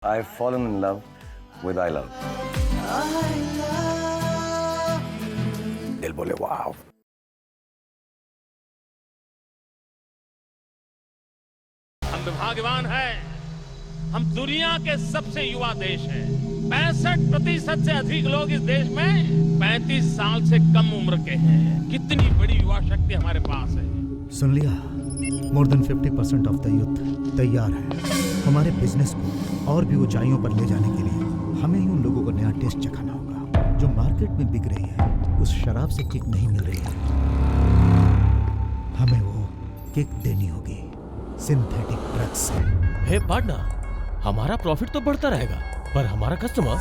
I've fallen in love with I love. दिल बोले वाव. हम भाग्यवान हैं, हम दुनिया के सबसे युवा देश हैं। 65% से अधिक लोग इस देश में 35 साल से कम उम्र के हैं। कितनी बड़ी युवा शक्ति हमारे पास है। सुन लिया, more than 50% of the youth तैयार है हमारे बिजनेस को और भी ऊंचाइयों पर ले जाने के लिए। हमें ही उन लोगों को नया टेस्ट चखाना होगा जो मार्केट में बिक रही है। उस शराब से किक नहीं मिल रही है, हमें वो किक देनी होगी सिंथेटिक ड्रग्स से। हे पार्टनर, हमारा प्रॉफिट तो बढ़ता रहेगा पर हमारा कस्टमर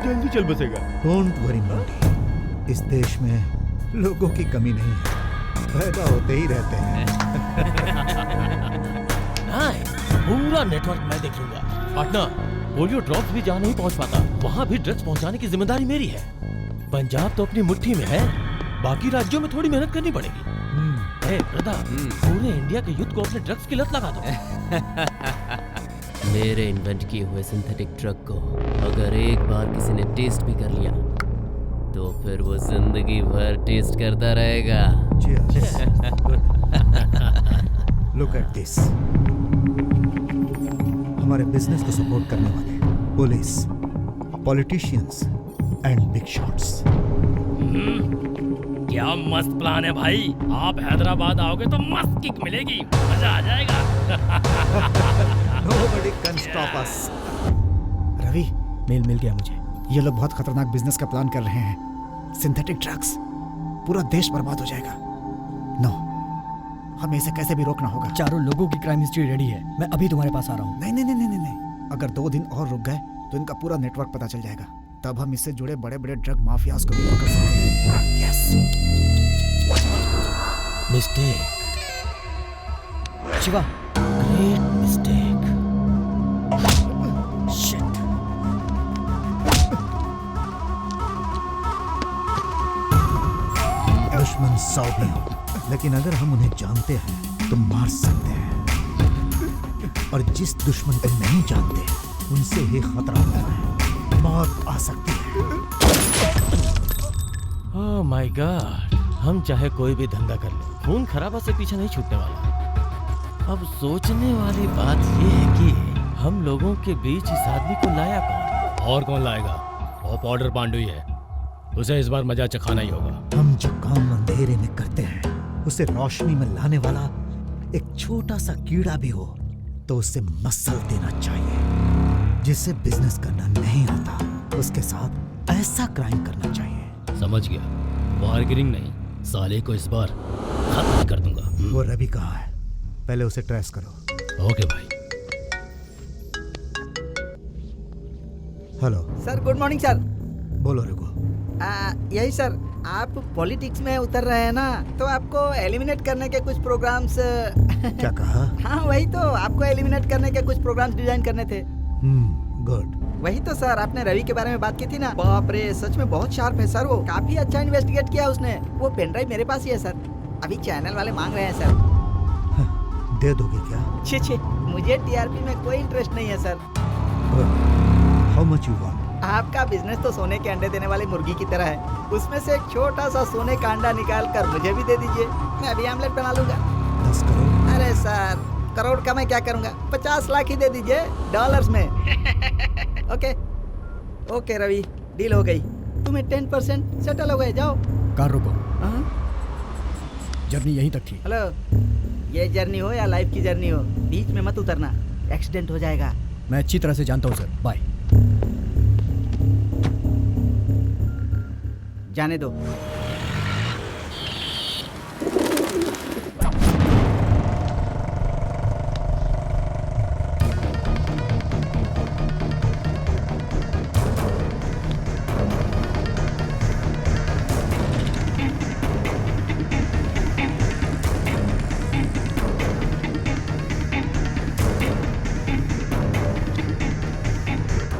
जल्दी चल बसेगा। डोंट वरी मोंटी, इस देश में लोगों की कमी नहीं है, पैदा होते ही रहते हैं। पूरा नेटवर्क मैं देख लूंगा। पार्टनर, पोलियो ड्रॉप्स भी जहाँ नहीं पहुँच पाता वहाँ भी ड्रग्स पहुँचाने की जिम्मेदारी मेरी है। पंजाब तो अपनी मुट्ठी में है, बाकी राज्यों में थोड़ी मेहनत करनी पड़ेगी। पूरे इंडिया के यूथ को अपने ड्रग्स की लत लगा दो। मेरे इन्वेंट किए हुए सिंथेटिक ड्रग को अगर एक बार किसी ने टेस्ट भी कर लिया तो फिर वो जिंदगी भर टेस्ट करता रहेगा। लुक एट दिस, हमारे बिजनेस को सपोर्ट करने वाले police, politicians and big shots. क्या मस्त प्लान है भाई। आप हैदराबाद आओगे तो मस्त किक मिलेगी, मजा आ जाएगा। Nobody can stop us. Ravi, mail मिल गया मुझे। ये लोग बहुत खतरनाक बिजनेस का प्लान कर रहे हैं। सिंथेटिक ड्रग्स, पूरा देश बर्बाद हो जाएगा। नो, हमें इसे कैसे भी रोकना होगा। चारों लोगों की क्राइम हिस्ट्री रेडी है, मैं अभी तुम्हारे पास आ रहा हूँ। नहीं नहीं नहीं नहीं नहीं, अगर 2 दिन और रुक गए तो इनका पूरा नेटवर्क पता चल जाएगा। तब हम इससे जुड़े बड़े बड़े ड्रग माफियाज को भी पकड़ सकते हैं। Yes. Mistake, Shiva, great mistake. Shit. दुश्मन 100 भी हो, लेकिन अगर हम उन्हें जानते हैं तो मार सकते हैं। और जिस दुश्मन को नहीं जानते उनसे ही खतरा होता है, मौत आ सकती है। ओह माय गॉड, हम चाहे कोई भी धंधा कर ले, खून खराबा से पीछे नहीं छूटने वाला। अब सोचने वाली बात ये है कि हम लोगों के बीच इस आदमी को लाया कौन? और कौन लाएगा? वो पाउडर पांडु ही है, उसे इस बार मजा चखाना ही होगा। हम जो काम अंधेरे में करते हैं उसे रोशनी में लाने वाला एक छोटा सा कीड़ा भी हो तो उसे मसल देना चाहिए। जिसे बिजनेस करना नहीं आता उसके साथ ऐसा क्राइम करना चाहिए। समझ गया, बार्गेनिंग नहीं, साले को इस बार खत्म कर दूंगा। वो रवि कहाँ है? पहले उसे ट्रेस करो। ओके भाई। Hello sir, good morning sir. बोलो रघु। यही सर, आप पॉलिटिक्स में उतर रहे हैं ना, तो आपको एलिमिनेट करने के कुछ प्रोग्राम्स। क्या कहा? हाँ वही तो, आपको एलिमिनेट करने के कुछ प्रोग्राम्स डिजाइन करने थे। गुड। वही तो सर, आपने रवि के बारे में बात की थी ना। बाप रे, सच में बहुत शार्प है सर, वो काफी अच्छा इन्वेस्टिगेट किया उसने। वो पेन ड्राइव मेरे पास ही है सर, अभी चैनल वाले मांग रहे हैं सर। दे दोगे क्या? छे, मुझे टीआरपी में कोई इंटरेस्ट नहीं है sir. How much you want? आपका बिजनेस तो सोने के अंडे देने वाली मुर्गी की तरह है, उसमें से एक छोटा सा सोने का अंडा निकाल कर मुझे भी दे दीजिए, मैं भी आमलेट बना लूंगा। 10 करोड़? अरे सर, करोड़ का मैं क्या करूंगा, 50 लाख ही दे दीजिए डॉलर्स में। ओके रवि, डील हो गई। तुम्हें 10% सेटल हो गए, जाओ। कार रोको, जर्नी यहीं तक थी। हेलो, ये जर्नी हो या लाइफ की जर्नी हो, बीच में मत उतरना, एक्सीडेंट हो जाएगा। मैं अच्छी तरह से जानता हूँ सर, बाय। जाने दो।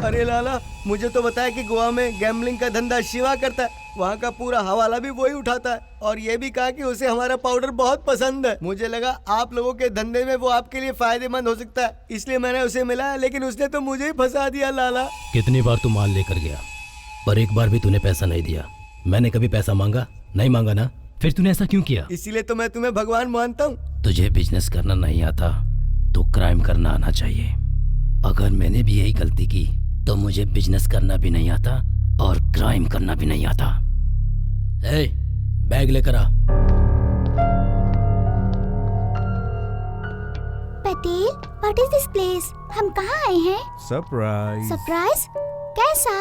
अरे लाला, मुझे तो बताया कि गोवा में गैम्बलिंग का धंधा शिवा करता है, वहाँ का पूरा हवाला भी वही उठाता है, और ये भी कहा कि उसे हमारा पाउडर बहुत पसंद है। मुझे लगा आप लोगों के धंधे में वो आपके लिए फायदेमंद हो सकता है, इसलिए मैंने उसे मिलाया, लेकिन उसने तो मुझे ही फंसा दिया लाला। कितनी बार तू माल लेकर गया, पर एक बार भी तूने पैसा नहीं दिया। मैंने कभी पैसा मांगा? नहीं मांगा ना, फिर तूने ऐसा क्यों किया? इसीलिए तो मैं तुम्हें भगवान मानता हूँ। तुझे बिजनेस करना नहीं आता तो क्राइम करना आना चाहिए। अगर मैंने भी यही गलती की तो मुझे बिजनेस करना भी नहीं आता और क्राइम करना भी नहीं आता। ए, बैग लेकर आ। Patel, what is this place? हम कहाँ आए हैं? सरप्राइज। सरप्राइज? कैसा?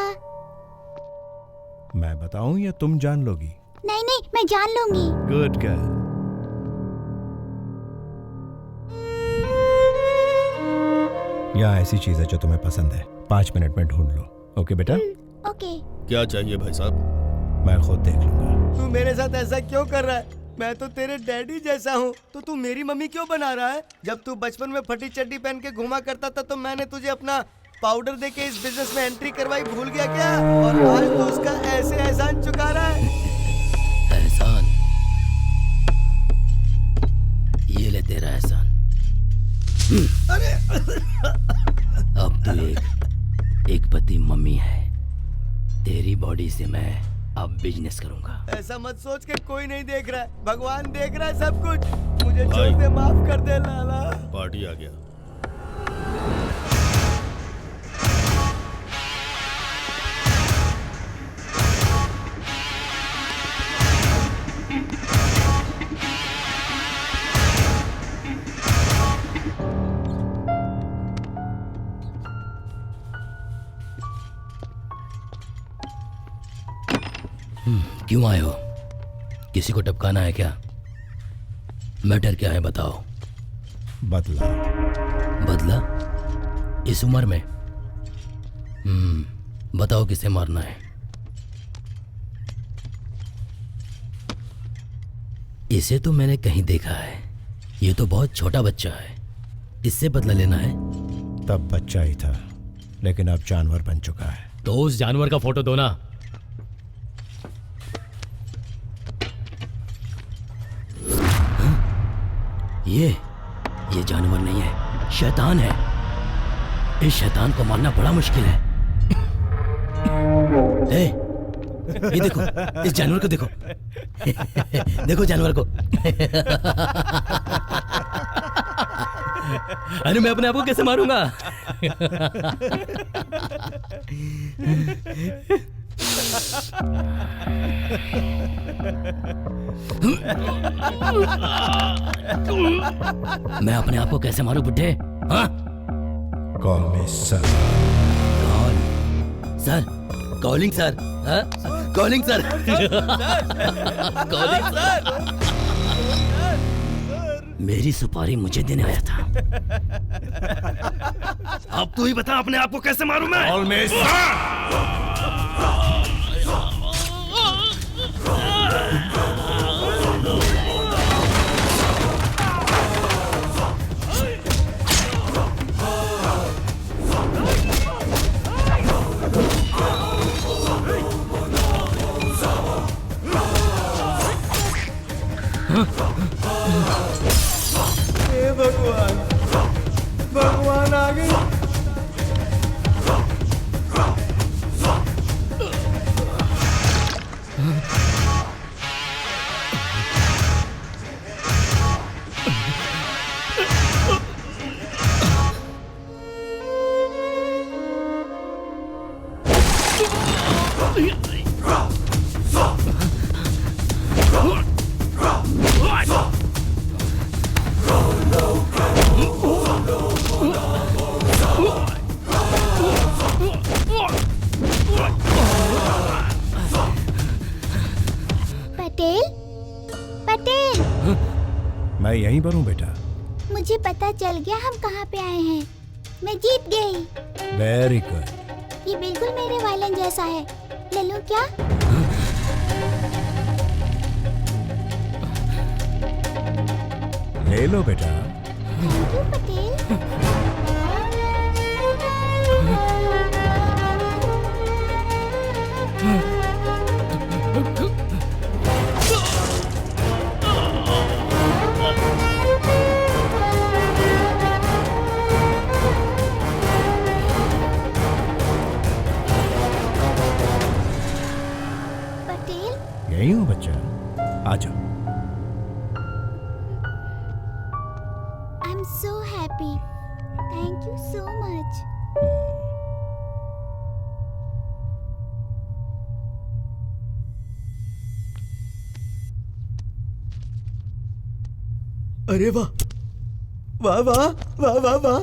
मैं बताऊं या तुम जान लोगी? नहीं नहीं, मैं जान लूंगी। Good girl. यहाँ ऐसी चीज है जो तुम्हें पसंद है, 5 मिनट में ढूंढ लो। ओके बेटा? ओके। क्या चाहिए भाई साहब? मैं खुद देख लूंगा। तू मेरे साथ ऐसा क्यों कर रहा है? मैं तो तेरे डैडी जैसा हूँ, तो तू मेरी मम्मी क्यों बना रहा है? जब तू बचपन में फटी चड्डी पहन के घुमा करता था तो मैंने तुझे अपना पाउडर दे के इस बिजनेस में एंट्री करवाई, भूल गया क्या? और आज तू उसका ऐसे एहसान चुका रहा है। एहसान? ये ले तेरा एहसान। अरे अब तू एक पति मम्मी है, तेरी बॉडी से मैं अब बिजनेस करूंगा। ऐसा मत सोच के कोई नहीं देख रहा है, भगवान देख रहा है सब कुछ। मुझे छोड़ दे, माफ कर दे लाला। पार्टी आ गया। क्यों आए हो? किसी को टपकाना है क्या? मैटर क्या है बताओ। बदला। बदला? इस उम्र में? बताओ किसे मारना है? इसे तो मैंने कहीं देखा है, ये तो बहुत छोटा बच्चा है, इससे बदला लेना है? तब बच्चा ही था, लेकिन अब जानवर बन चुका है। तो उस जानवर का फोटो दो ना। ये जानवर नहीं है, शैतान है। इस शैतान को मारना बड़ा मुश्किल है। ये देखो, इस जानवर को देखो। देखो जानवर को। अरे मैं अपने आप को कैसे मारूंगा? मैं अपने आप को कैसे मारूं बुड्ढे? हाँ? Call me sir. Call sir? Calling sir? हाँ? Calling sir? Calling sir? मेरी सुपारी मुझे देने आया था। अब तू ही बता अपने आप को कैसे मारूं मैं? Call me sir. हे भगवान, भगवान आ गए। पटेल, पटेल। मैं यहीं पर हूँ बेटा। मुझे पता चल गया हम कहाँ पे आए हैं। मैं जीत गई। Very good. ये बिल्कुल मेरे वायलिन जैसा है, ले लूं क्या? ले लो बेटा। Thank you Patel. यही हूँ बच्चा, आ जाओ। I am so happy, thank you so much. अरे वाह वाह वाह वाह वाह वाह,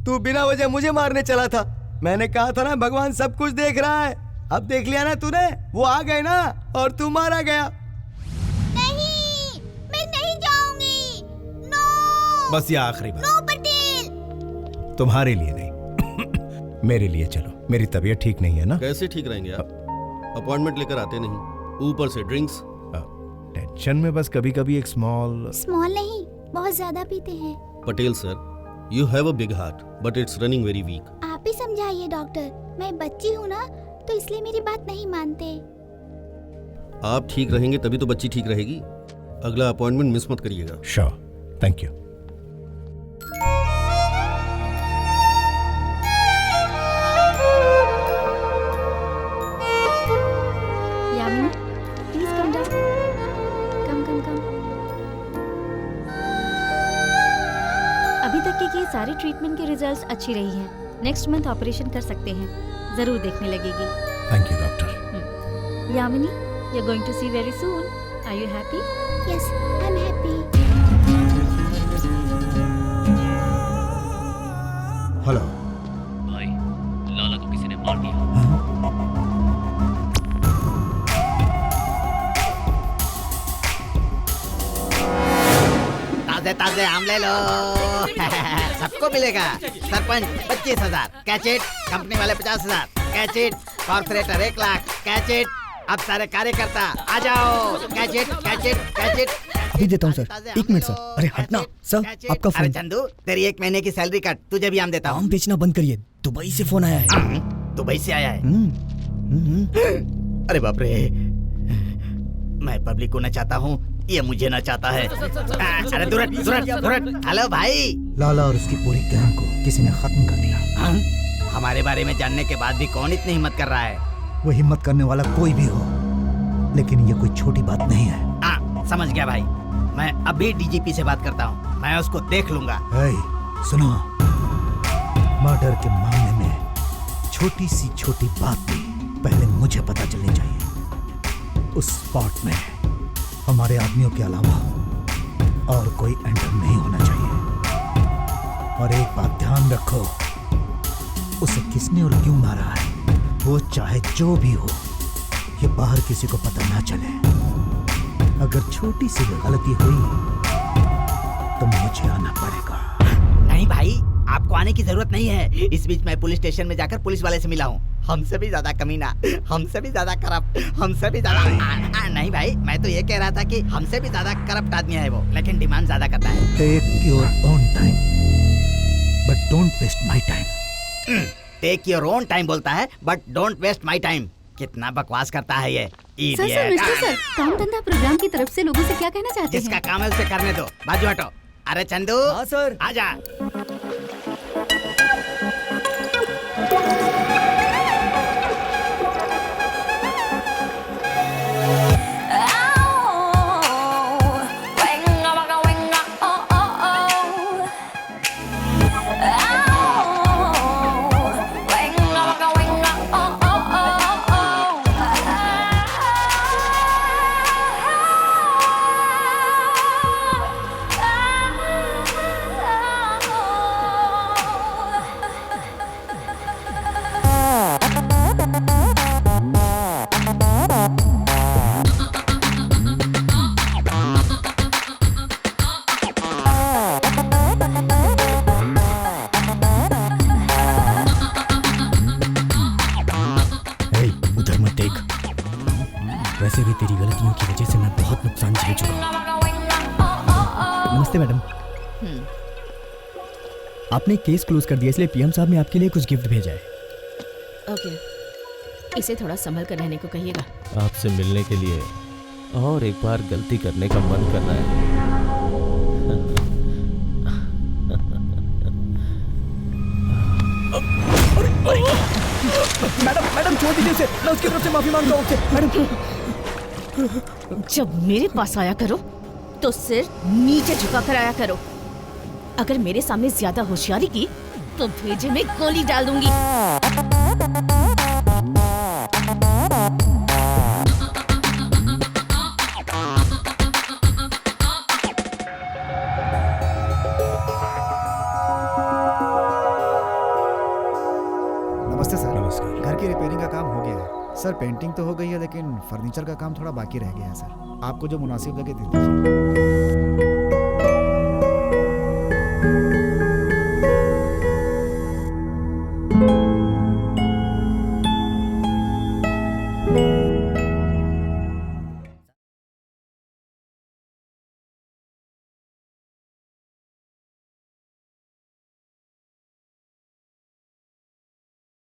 तू बिना वजह मुझे मारने चला था। मैंने कहा था ना भगवान सब कुछ देख रहा है। अब देख लिया ना तूने, वो आ गए ना और तू मारा गया। नहीं, मैं नहीं जाऊंगी। नो। बस ये आखिरी बार। नो पटेल। तुम्हारे लिए नहीं मेरे लिए चलो। मेरी तबीयत ठीक नहीं है ना। कैसे ठीक रहेंगे आप? अपॉइंटमेंट लेकर आते नहीं, ऊपर से ड्रिंक्स। टेंशन में बस कभी कभी एक स्मॉल नहीं, बहुत ज्यादा पीते हैं। Patel sir, you have a big heart but it's running very weak. आप ही समझाइए डॉक्टर, मैं बच्ची हूँ ना, तो इसलिए मेरी बात नहीं मानते। आप ठीक रहेंगे तभी तो बच्ची ठीक रहेगी। अगला अपॉइंटमेंट मिस मत करिएगा। Sure, thank you. Yamini, please come down. Come. अभी तक की सारी ट्रीटमेंट के रिजल्ट्स अच्छी रही हैं। नेक्स्ट मंथ ऑपरेशन कर सकते हैं, जरूर देखने लगेगी। Thank you doctor. Yamini, you are going to see very soon. Are you happy? Yes, I am happy. Hello भाई, लाला को किसी ने मार दिया। ताजे ताजे आम ले लो। सबको मिलेगा। सरपंच 25,000 कैच इट, कंपनी वाले 50,000 catch it, corporator 1 lakh catch it. अब सारे कार्यकर्ता आ जाओ, catch it catch it catch it. अभी देता हूँ सर, 1 मिनट सर। अरे हटना सर, आपका अरे फोन। चंदू, तेरी 1 महीने की सैलरी कट, तुझे भी आम देता हूँ। आम बेचना बंद करिए, दुबई से फोन आया है। दुबई से आया है? अरे बाप रे, मैं पब्लिक को न चाहता हूँ, ये मुझे न चाहता है। अरे दुरट। हेलो भाई। लाला और उसकी पूरी गैंग को किसी ने खत्म कर दिया। हमारे बारे में जानने के बाद भी कौन इतनी हिम्मत कर रहा है? वो हिम्मत करने वाला कोई भी हो, लेकिन ये कोई छोटी बात नहीं है। समझ गया भाई, मैं अभी डीजीपी से बात करता हूँ, मैं उसको देख लूंगा। सुनो, मर्डर के मामले में छोटी सी छोटी बात भी पहले मुझे पता चलनी चाहिए। उस स्पॉट में हमारे आदमियों के अलावा और कोई एंटर नहीं होना चाहिए। और एक बात ध्यान रखो, उसे किसने और क्यों मारा है, वो चाहे जो भी हो, ये बाहर किसी को पता ना चले। अगर छोटी सी भी गलती हुई तो मुझे आना पड़ेगा। नहीं भाई, आपको आने की जरूरत नहीं है। इस बीच मैं पुलिस स्टेशन में जाकर पुलिस वाले से मिला हूँ। हमसे भी ज्यादा कमीना, हमसे भी ज्यादा करप्ट, हमसे भी ज्यादा नहीं भाई, मैं तो ये कह रहा था कि हमसे भी ज्यादा करप्ट आदमी है वो, लेकिन डिमांड ज्यादा करता है। Take your own time but don't waste my time. Take your own time बोलता है but don't waste my time. कितना बकवास करता है ये सर, मिस्टर सर, काम धंधा प्रोग्राम की तरफ से लोगों से क्या कहना चाहते हैं? जिसका काम है उसे करने दो, बाजू हटो। अरे चंदू। हाँ सर। आजा। वैसे भी तेरी गलतियों की वजह से मैं बहुत नुकसान झेल चुका हूँ। नमस्ते मैडम। आपने केस क्लोज कर दिया, इसलिए पीएम साहब ने आपके लिए कुछ गिफ्ट भेजा है। ओके, इसे थोड़ा संभल कर रहने को कहिएगा। आपसे मिलने के लिए और एक बार गलती करने का मन कर रहा है। मैडम छोड़ दीजिए उसे, मैं उसकी तरफ से माफी मांगता हूँ। मैडम जब मेरे पास आया करो तो सिर नीचे झुका कर आया करो। अगर मेरे सामने ज्यादा होशियारी की तो भेजे में गोली डाल दूंगी। नमस्ते सर। नमस्कार। घर की रिपेयरिंग का काम हो गया है सर। पेंटिंग तो हो गई है लेकिन फर्नीचर का काम थोड़ा बाकी रह गया है सर। आपको जो मुनासिब लगे दे दीजिए।